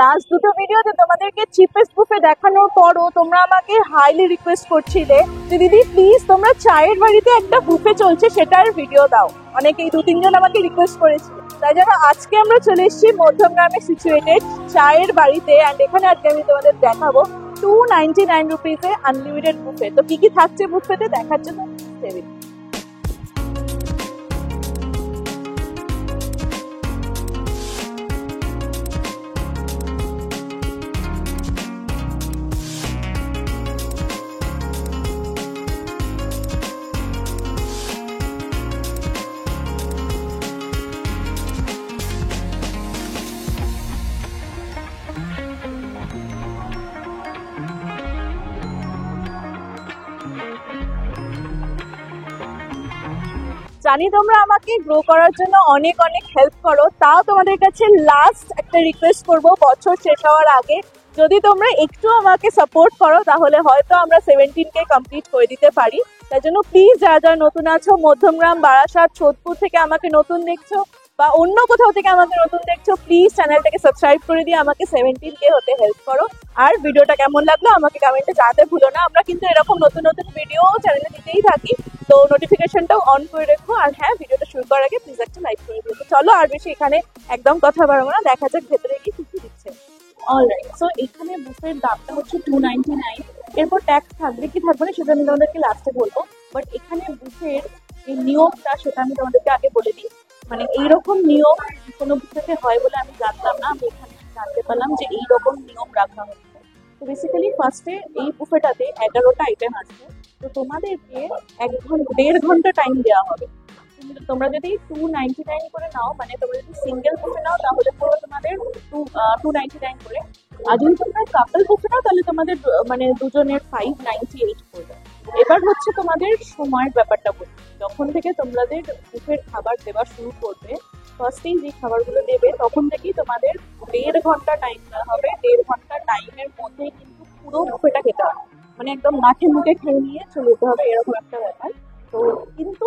Last দুটো ভিডিওতে তোমাদেরকে চিপেস্ট বুফে দেখানোর পরও তোমরা আমাকে হাইলি রিকোয়েস্ট করছিলে যে দিদি প্লিজ তোমরা চায়ের বাড়িতে একটা বুফে চলছে সেটার ভিডিও দাও। অনেকেই 2-3 জন আমাকে রিকোয়েস্ট করেছিল, তাই জন্য আজকে আমরা চলে এসেছি মধ্যমগ্রামে সিচুয়েটেড চায়ের বাড়িতে। অ্যান্ড এখানে আজকে আমি তোমাদের দেখাবো 299 রুপিসে আনলিমিটেড বুফে। তো কি কি থাকছে বুফেতে দেখার জন্য জানি তোমরা আমাকে গ্রো করার জন্য অনেক অনেক হেল্প করো, তাও তোমাদের কাছে লাস্ট একটা রিকোয়েস্ট করব, বছর শেষ হওয়ার আগে যদি তোমরা একটু আমাকে সাপোর্ট করো তাহলে হয়তো আমরা 17কে কমপ্লিট করে দিতে পারি। তাই জন্য প্লিজ যারা যারা নতুন আছো, মধ্যমগ্রাম, বারাসাত, সোদপুর থেকে আমাকে নতুন দেখছো বা অন্য কোথাও থেকে আমাকে নতুন দেখছো, প্লিজ চ্যানেলটাকে সাবস্ক্রাইব করে দিয়ে আমাকে 17কে হতে হেল্প করো। আর ভিডিওটা কেমন লাগলো আমাকে কমেন্টে জানাতে ভুলো না। আমরা কিন্তু এরকম নতুন নতুন ভিডিও চ্যানেলে দিতেই থাকি, তো নোটিফিকেশনটাও অন করে রেখো। আর হ্যাঁ, ভিডিওটা শুরু করার আগে প্লিজ একটা লাইক করে দিও। চলো আর বেশি এখানে একদম কথা বাড়াবো না, দেখা যাক ভেতরে গিয়ে কি কি দিচ্ছে। অলরাইট, সো এখানে বুফের দামটা হচ্ছে 299। এরপর ট্যাক্স থাকবে কি থাকবে না সেটা আমি তোমাদেরকে লাস্টে বলবো। বাট এখানে বুফের যে নিয়মটা সেটা আমি তোমাদেরকে আগে বলে দিই। মানে এইরকম নিয়ম কোনো বুফেতে হয় বলে আমি জানতাম না, আমি এখানে জানতে পারলাম যে এইরকম নিয়ম রাখা হচ্ছে। তো বেসিক্যালি ফার্স্টে এই বুফেটাতে 11টা আইটেম আছে। তো তোমাদেরকে 1.5 ঘন্টা টাইম দেওয়া হবে। তোমরা যদি 299 করে নাও, মানে তোমরা যদি সিঙ্গেল বুফে নাও তাহলে পুরো তোমাদের 299 করে। আর যদি তোমরা কাপল বুফে নাও তাহলে তোমাদের মানে দুজনের 598 পড়বে। এবার হচ্ছে তোমাদের সময়ের ব্যাপারটা বলি। যখন থেকে তোমাদের বুফের খাবার দেওয়া শুরু করবে, ফার্স্টেই যে খাবারগুলো দেবে তখন থেকেই তোমাদের 1.5 ঘন্টা টাইম দেওয়া হবে। 1.5 ঘন্টা টাইমের মধ্যেই কিন্তু পুরো বুফেটা খেতে হবে, মানে একদম মাঠে মুখে খেয়ে নিয়ে চলে যেতে হবে, এরকম একটা ব্যাপার। তো কিন্তু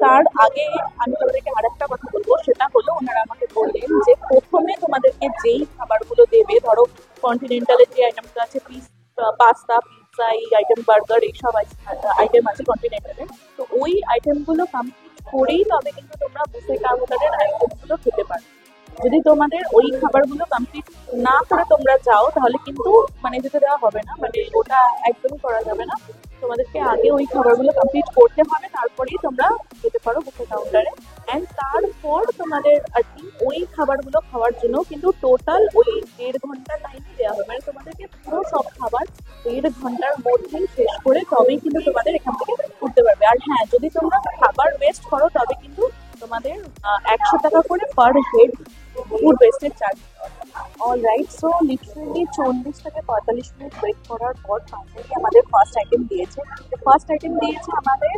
তার আগে আমি তোমাদেরকে আরেকটা কথা বলবো, সেটা হলো ওনারা আমাকে বললেন যে প্রথমে তোমাদেরকে যেই খাবারগুলো দেবে, ধরো কন্টিনেন্টালের যে আইটেমগুলো আছে, পাস্তা, পিৎজা, এই আইটেম, বার্গার, এইসব আইটেম আছে কন্টিনেন্টালে, তো ওই আইটেমগুলো কমপ্লিট করেই তবে কিন্তু তোমরা বুফে কাউন্টারের আইটেমগুলো খেতে পারবে। যদি তোমাদের ওই খাবারগুলো কমপ্লিট না করে তোমরা যাও তাহলে কিন্তু মানে যেতে দেওয়া হবে না, মানে ওটা একদমই করা যাবে না। তোমাদেরকে আগে ওই খাবারগুলো কমপ্লিট করতে হবে, তারপরেই তোমরা যেতে পারো বুফে কাউন্টারে। অ্যান্ড তারপর তোমাদের আর কি ওই খাবারগুলো খাওয়ার জন্য কিন্তু টোটাল ওই 1.5 ঘন্টা টাইম দেওয়া হবে। মানে তোমাদেরকে পুরো সব খাবার 1.5 ঘন্টার মধ্যেই শেষ করে তবেই কিন্তু তোমাদের এখান থেকে করতে পারবে। আর হ্যাঁ, যদি তোমরা খাবার ওয়েস্ট করো তবে কিন্তু তোমাদের 100 টাকা করে পার হেড ফুড ওয়েস্টের চার্জ। অলরাইট, সো লিটারেলি 40 থেকে 45 মিনিট ওয়েট করার পর ফাইনালি আমাদের ফার্স্ট আইটেম দিয়েছে। ফার্স্ট আইটেম দিয়েছে আমাদের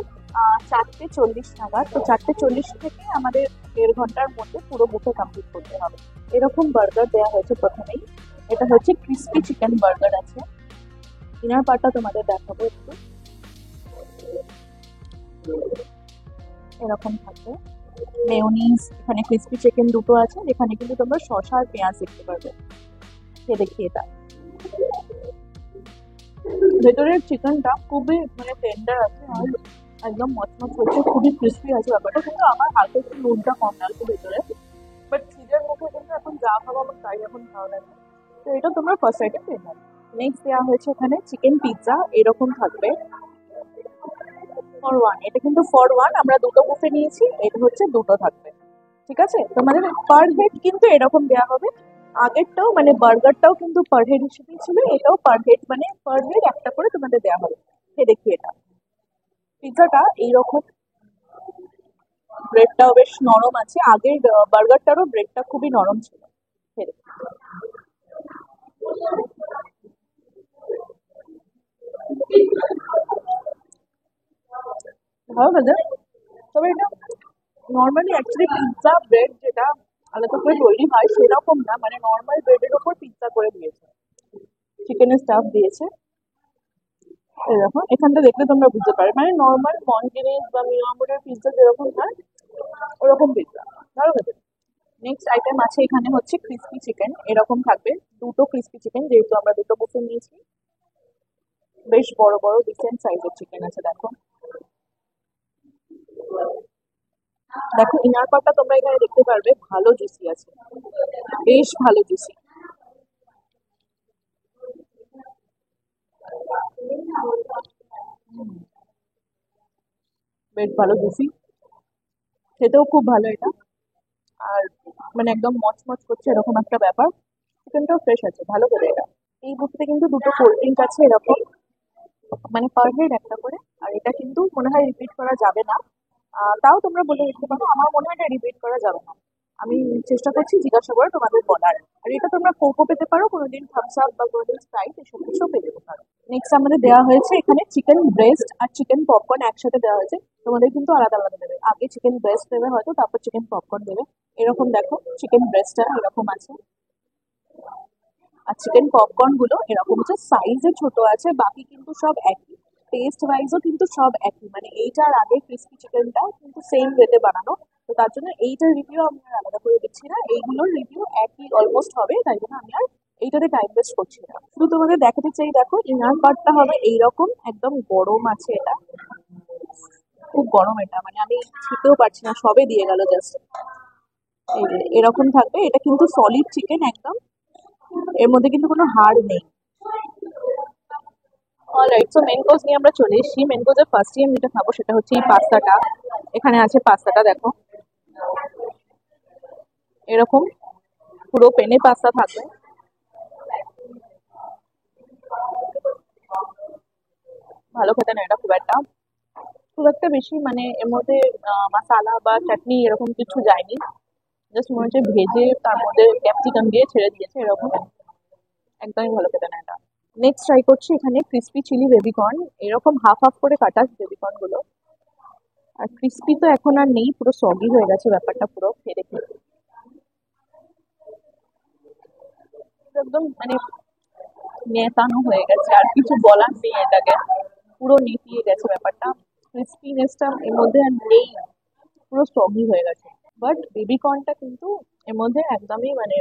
4:40 নাগাদ। তো 4:40 থেকে আমাদের 1.5 ঘন্টার মধ্যে পুরো বুফে কমপ্লিট করতে হবে। এরকম বার্গার দেওয়া হয়েছে প্রথমেই। এটা হচ্ছে ক্রিস্পি চিকেন বার্গার আছে। ইনার পার্টটা তোমাদের দেখাবো একটু, এরকম থাকবে। মেয়োনিজ, এখানে ক্রিস্পি চিকেন দুটো আছে, যেখানে কিন্তু তোমরা শসা আর পেঁয়াজ দেখতে পারবে। খেয়ে দেখি এটা, ভেতরের চিকেনটা খুবই মানে টেন্ডার আছে আর একদম মচমচ হচ্ছে, খুবই ক্রিস্পি আছে ব্যাপারটা। কিন্তু আমার হালকা একটু নুনটা কম লাগছে ভেতরে, বাট খিদের মুখে কিন্তু এখন যা খাবো আমার তাই এখন ভালো লাগে। তো এটা তোমরা ফার্স্ট আইটেম পেয়ে যাবে। নেক্সট দেওয়া হয়েছে এখানে চিকেন পিৎজা, এরকম থাকবে ফর ওয়ান। এটা কিন্তু ফর ওয়ান, আমরা দুটো বুফে নিয়েছি, এটা হচ্ছে দুটো থাকবে। ঠিক আছে, তোমাদের পার হেড কিন্তু এরকম দেওয়া হবে। আগেরটাও মানে বার্গারটাও কিন্তু পার হেড হিসেবেই ছিল, এটাও পার হেড, মানে পার হেড একটা করে তোমাদের দেওয়া হবে। খেয়ে দেখি এটা। পিৎজাটা এইরকম, ব্রেডটাও বেশ নরম আছে, আগের বার্গারটারও ব্রেডটা খুবই নরম ছিল। খেয়ে দেখি। ভালো খেতে, তবে এটা নর্মালি অ্যাকচুয়ালি পিৎজা ব্রেড যেটা আলাদা করে তৈরি হয় সেরকম না, মানে নর্মাল ব্রেডের ওপর পিৎজা করে দিয়েছে, চিকেনের স্টাফ দিয়েছে। এই দেখো, এখানটা দেখলে তোমরা বুঝতে পারবে, মানে নর্মাল মন্টিনিস বা মিয়ামোরের পিৎজা যেরকম হয় ওরকম পিৎজা। ভালো খেতে। নেক্সট আইটেম আছে এখানে হচ্ছে ক্রিস্পি চিকেন, এরকম থাকবে দুটো ক্রিস্পি চিকেন, যেহেতু আমরা দুটো বুফে নিয়েছি। বেশ বড় বড় ডিসেন্ট সাইজের চিকেন আছে, দেখো দেখো ইনার পার্টটা তোমরা এখানে দেখতে পারবে, ভালো জুসি আছে, বেশ ভালো জুসি। বেশ ভালো জুসি, খেতেও খুব ভালো এটা। আর মানে একদম মচমচ করছে এরকম একটা ব্যাপার। চিকেনটাও ফ্রেশ আছে, ভালো করে এটা। এই বুফেতে কিন্তু দুটো কোল্ড ড্রিঙ্ক আছে এরকম, মানে পার হেড একটা করে। আর এটা কিন্তু মনে হয় রিপিট করা যাবে না। তাও তোমরা বলে দেখতে পারো, আমার মনে হয় এটা রিপিট করা যাবে না। আমি চেষ্টা করছি জিজ্ঞাসা করে তোমাদের বলার। আর এটা তোমরা কোকো পেতে পারো, কোনোদিন থামস আপ বা কোনোদিন স্প্রাইট, এসব কিছুও পেয়ে যেতে পারো। নেক্সট আমাদের দেওয়া হয়েছে এখানে চিকেন ব্রেস্ট আর চিকেন পপকর্ন একসাথে দেওয়া হয়েছে। তোমাদের কিন্তু আলাদা আলাদা দেবে, আগে চিকেন ব্রেস্ট দেবে হয়তো, তারপর চিকেন পপকর্ন দেবে। এরকম দেখো চিকেন ব্রেস্টটা এরকম আছে, আর চিকেন পপকর্ন গুলো এরকম হচ্ছে, সাইজে ছোট আছে, বাকি কিন্তু সব একই। টেস্ট ওয়াইজও কিন্তু সব একই, মানে এইটার আগে ক্রিস্পি চিকেনটা কিন্তু সেম ওয়েতে বানানো। তো তার জন্য এইটার রিভিউ আমি আর আলাদা করে দিচ্ছি না, এইগুলোর রিভিউ একই অলমোস্ট হবে, তাই জন্য আমি আর এইটাতে টাইম ওয়েস্ট করছি না। শুধু তোমাদের দেখাতে চাই, দেখো ইনার পার্টটা হবে এইরকম, একদম গরম আছে এটা, খুব গরম এটা, মানে আমি খেতেও পারছি না, সবে দিয়ে গেল জাস্ট। এই যে এরকম থাকবে, এটা কিন্তু সলিড চিকেন একদম, এর মধ্যে কিন্তু কোনো হাড় নেই। অলরাইট, সো মেন কোর্স নিয়ে আমরা চলে এসেছি। মেন কোর্সের ফার্স্টে আমি যেটা খাবো সেটা হচ্ছে এই পাস্তাটা। এখানে আছে পাস্তাটা, দেখো এরকম পুরো পেনে পাস্তা থাকবে, ভালো খেতে না এটা খুব একটা, খুব একটা বেশি মানে এর মধ্যে মশালা বা চাটনি এরকম কিছু যায়নি। জাস্ট মনে হচ্ছে ভেজে তার মধ্যে ক্যাপসিকাম দিয়ে ছেড়ে দিয়েছে এরকম, একদমই ভালো খেতে না এটা। নেক্সট ট্রাই করছি এখানে ক্রিস্পি চিলি বেবিকর্ন, এরকম হাফ হাফ করে কাটা বেবিকর্ন গুলো। আর ক্রিস্পি তো এখন আর নেই, পুরো সগি হয়ে গেছে ব্যাপারটা, পুরো খেয়ে দেখে একদম মানে নেতানো হয়ে গেছে, আর কিছু বলার নেই এটাকে, পুরো নেতিয়ে গেছে ব্যাপারটা। ক্রিস্পিনেসটা এর মধ্যে আর নেই, পুরো সগি হয়ে গেছে। বাট বেবি কর্নটা কিন্তু এর মধ্যে একদমই মানে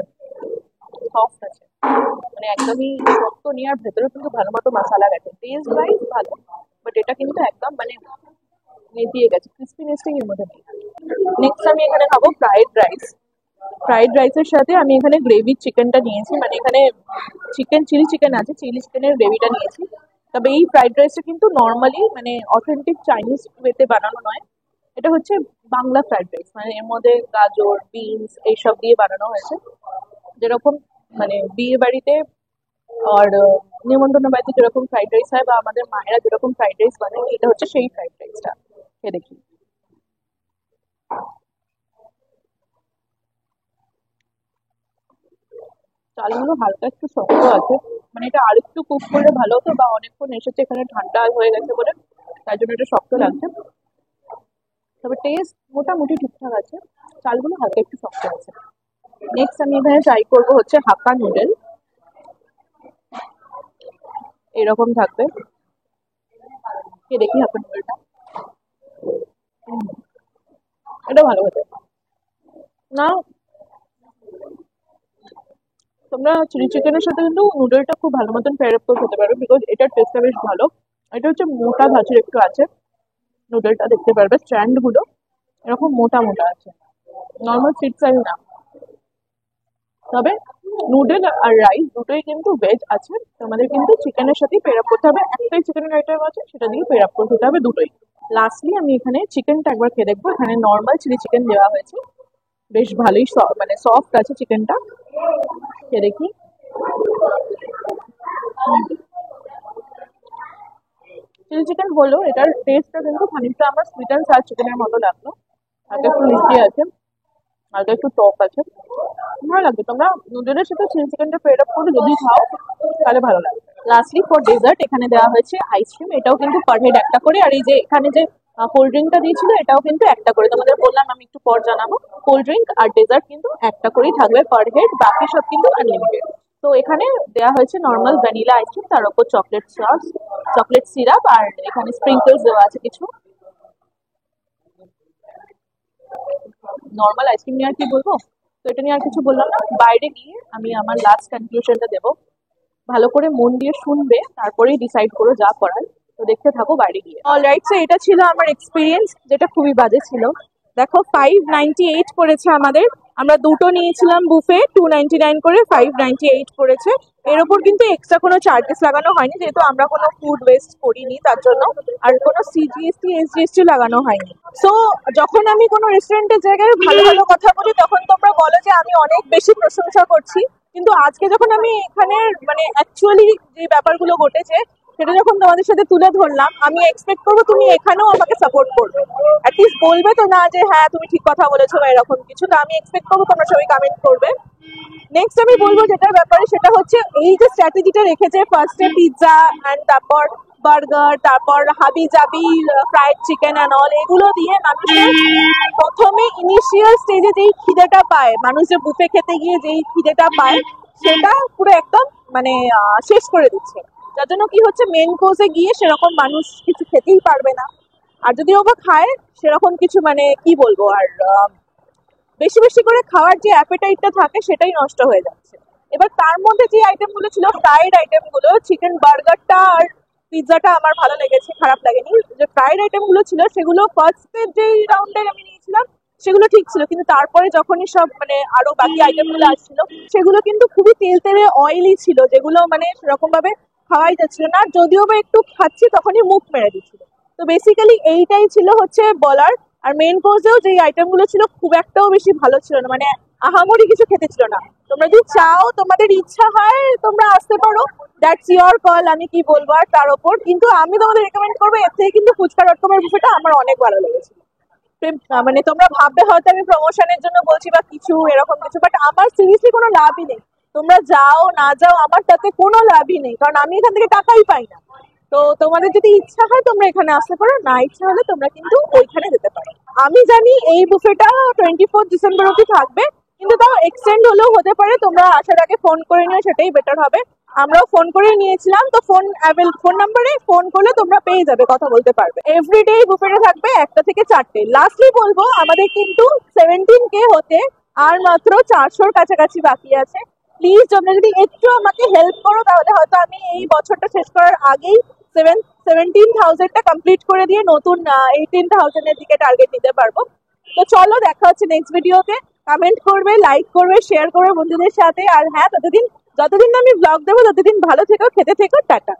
সফট আছে, মানে একদমই শক্ত নেই, আর ভেতরে কিন্তু ভালো মতো মশলা গেছে, টেস্ট ওয়াইজ ভালো। বাট এটা কিন্তু একদম মানে নেতিয়ে গেছে, ক্রিস্পিনেসটাই এর মধ্যে নেই। নেক্সট আমি এখানে খাবো ফ্রাইড রাইস। ফ্রাইড রাইসের সাথে আমি এখানে গ্রেভি চিকেনটা নিয়েছি, মানে এখানে চিকেন চিলি চিকেন আছে, চিলি চিকেনের গ্রেভিটা নিয়েছি। তবে এই ফ্রাইড রাইসটা কিন্তু নর্মালি মানে অথেন্টিক চাইনিজ ওয়েতে বানানো নয়, এটা হচ্ছে বাংলা ফ্রাইড রাইস, মানে এর মধ্যে গাজর বিনস এইসব দিয়ে বানানো হয়েছে, যেরকম মানে বিয়ে বাড়িতে আর নিমন্ত্রণ বাড়িতে যেরকম ফ্রাইড রাইস হয়, বা আমাদের মায়েরা যেরকম ফ্রাইড রাইস বানায়, এটা হচ্ছে সেই ফ্রাইড রাইসটা। খেয়ে দেখি, চালগুলো হালকা একটু শক্ত আছে, মানে এটা আর একটু কুক করলে ভালো হতো, বা অনেকক্ষণ এসেছে এখানে ঠান্ডা হয়ে গেছে বলে তাই জন্য এটা শক্ত লাগছে। তবে টেস্ট মোটামুটি ঠিকঠাক আছে, চালগুলো হালকা একটু শক্ত আছে। নেক্সট আমি এখানে ট্রাই করবো হচ্ছে হাক্কা নুডল, এরকম থাকবে। দেখি হাক্কা নুডলটা, এটা ভালো হতো না। তোমরা চিলি চিকেনের সাথে কিন্তু নুডলটা খুব ভালো মতন পেয়ার আপ করে খেতে পারো, বিকজ এটার টেস্টটা বেশ ভালো। এটা হচ্ছে মোটা ধাঁচের একটু আছে, নুডলটা দেখতে পারবে স্ট্র্যান্ড গুলো এরকম মোটা মোটা আছে, নর্মাল ফিট সাইজ না। তবে নুডল আর রাইস দুটোই কিন্তু ভেজ আছে, তোমাদের কিন্তু চিকেনের সাথেই পেয়ার আপ করতে হবে, একটাই চিকেনের আইটেম আছে সেটা দিয়ে পেয়ার আপ করে খেতে হবে দুটোই। লাস্টলি আমি এখানে চিকেনটা একবার খেয়ে দেখবো, এখানে নর্মাল চিলি চিকেন দেওয়া হয়েছে, বেশ ভালোই মানে সফট আছে চিকেনটা, খেয়ে দেখি। চিলি চিকেন হলো, এটার টেস্টটা কিন্তু খানিকটা আমার সুইট অ্যান্ড সার চিকেনের মতো লাগলো, হালকা একটু মিষ্টি আছে, হালকা একটু টক আছে, ভালো লাগবে। তোমরা নুডলের সাথে চিলি চিকেনটা পেয়ার আপ করে যদি খাও তাহলে ভালো লাগবে। লাস্টলি ফর ডেজার্ট এখানে দেওয়া হয়েছে আইসক্রিম, এটাও কিন্তু পার হেড একটা করে। আর এই যে এখানে যে কোল্ড ড্রিঙ্কটা দিয়েছিল এটাও কিন্তু একটা করে, তোমাদের বললাম আমি একটু পর জানাবো। কোল্ড ড্রিঙ্ক আর ডেজার্ট কিন্তু একটা করেই থাকবে পার হেড, বাকি সব কিন্তু আনলিমিটেড। তো এখানে দেওয়া হয়েছে নর্মাল ভ্যানিলা আইসক্রিম, তার উপর চকলেট সস, চকলেট সিরাপ, আর এখানে স্প্রিঙ্কলস দেওয়া আছে কিছু। নর্মাল আইসক্রিম নিয়ে আর কি বলবো, তো এটা নিয়ে আর কিছু বললাম না, বাইরে গিয়ে আমি আমার লাস্ট কনক্লুশনটা দেবো। ভালো করে মন দিয়ে শুনবে, তারপরেই ডিসাইড করো যা করার। তো দেখতে থাকো বাইরে গিয়ে। অলরাইট, সো এটা ছিল আমার এক্সপিরিয়েন্স, যেটা খুবই বাজে ছিল। দেখো 598 পড়েছে আমাদের। আমরা দুটো নিয়েছিলাম বুফে, 299 করে 598 পড়েছে। এর ওপর কিন্তু এক্সট্রা কোনো চার্জেস লাগানো হয়নি, যেহেতু আমরা কোনো ফুড ওয়েস্ট করিনি তার জন্য। আর কোনো সিজিএসটি এসজিএসটি লাগানো হয়নি। সো যখন আমি কোনো রেস্টুরেন্টের জায়গায় ভালো ভালো কথা বলি, তখন তোমরা বলো যে আমি অনেক বেশি প্রশংসা করছি। কিন্তু আজকে যখন আমি এখানে মানে অ্যাকচুয়ালি যে ব্যাপারগুলো ঘটেছে সেটা যখন তোমাদের সাথে তুলে ধরলাম, আমি এক্সপেক্ট করবো তুমি এখানেও আমাকে সাপোর্ট করবে। অ্যাটলিস্ট বলবে তো না যে হ্যাঁ তুমি ঠিক কথা বলেছো বা এরকম কিছু। তো আমি এক্সপেক্ট করবো তোমরা সবাই কমেন্ট করবে। নেক্সট আমি বলবো যেটার ব্যাপারে, সেটা হচ্ছে এই যে স্ট্র্যাটেজিটা রেখেছে, ফার্স্টে পিৎজা অ্যান্ড তারপর বার্গার, তারপর হাবি জাবি ফ্রাইড চিকেন অ্যান্ড অল, এগুলো দিয়ে মানুষের প্রথমে ইনিশিয়াল স্টেজে যেই খিদেটা পায়, মানুষ যে বুফে খেতে গিয়ে যেই খিদেটা পায়, সেটা পুরো একদম মানে শেষ করে দিচ্ছে। যার জন্য কি হচ্ছে, মেন কোর্সে গিয়ে সেরকম মানুষ কিছু খেতেই পারবে না। আর যদি ওবা খায় সেরকম কিছু মানে কি বলবো আর, বেশি বেশি করে খাওয়ার যে অ্যাপেটাইটটা থাকে সেটাই নষ্ট হয়ে যাচ্ছে। এবার তার মধ্যে যে আইটেমগুলো ছিল, ফ্রাইড আইটেমগুলো, চিকেন বার্গারটা আর পিৎজাটা আমার ভালো লেগেছে, খারাপ লাগেনি। যে ফ্রাইড আইটেমগুলো ছিল সেগুলো ফার্স্টের যে রাউন্ডে আমি নিয়েছিলাম সেগুলো ঠিক ছিল, কিন্তু তারপরে যখনই সব মানে আরো বাকি আইটেমগুলো আসছিল, সেগুলো কিন্তু খুবই তেল তেলে অয়েলি ছিল, যেগুলো মানে সেরকম ভাবে খাওয়াই যাচ্ছিল না। আর যদিও বা একটু খাচ্ছি তখনই মুখ মেরে দিচ্ছিল। তো বেসিক্যালি এইটাই ছিল হচ্ছে বলার। আর মেন কোর্সেও যে আইটেমগুলো ছিল খুব একটাও বেশি ভালো ছিল না, মানে আহামরি কিছু খেতে ছিল না। তোমরা যদি চাও, তোমাদের ইচ্ছা হয়, তোমরা আসতে পারো, দ্যাটস ইয়োর কল। আমি কি বলবো আর তার ওপর। কিন্তু আমি তোমাদের রেকমেন্ড করবো, এর থেকে কিন্তু ফুচকা ডট কমের বুফেটা আমার অনেক ভালো লেগেছে। মানে তোমরা ভাববে হয়তো আমি প্রমোশনের জন্য বলছি বা কিছু এরকম কিছু, বাট আমার সিরিয়াসলি কোনো লাভই নেই। তোমরা যাও না যাও আমার তাতে কোনো লাভই নেই, কারণ আমি এখান থেকে টাকাই পাই না। তো তোমাদের যদি ইচ্ছা হয় তোমরা এখানে আসতে পারো, না ইচ্ছা হলে তোমরা কিন্তু ওইখানে যেতে পারো। আমি জানি এই বুফেটা 24 ডিসেম্বর অব্দি থাকবে, কিন্তু তাও এক্সটেন্ড হলেও হতে পারে। তোমরা আসার আগে ফোন করে নিও, সেটাই বেটার হবে। আমরাও ফোন করে নিয়েছিলাম, তো ফোন নাম্বারে ফোন করলে তোমরা পেয়ে যাবে, কথা বলতে পারবে। এভরিডে বুফেটে থাকবে 1টা থেকে 4টে। লাস্টলি বলবো, আমাদের কিন্তু 17K হতে আর মাত্র 400-র কাছাকাছি বাকি আছে। প্লিজ তোমরা যদি একটু আমাকে হেল্প করো, তাহলে হয়তো আমি এই বছরটা শেষ করার আগেই 17,000টা কমপ্লিট করে দিয়ে নতুন 18,000-এর দিকে টার্গেট নিতে পারবো। তো চলো, দেখা হচ্ছে নেক্সট ভিডিওতে। কমেন্ট করবে, লাইক করবে, শেয়ার করবে বন্ধুদের সাথে। আর হ্যাঁ, যতদিন না আমি ব্লগ দেবো ততদিন ভালো থেকো, খেতে থেকো, টাটা।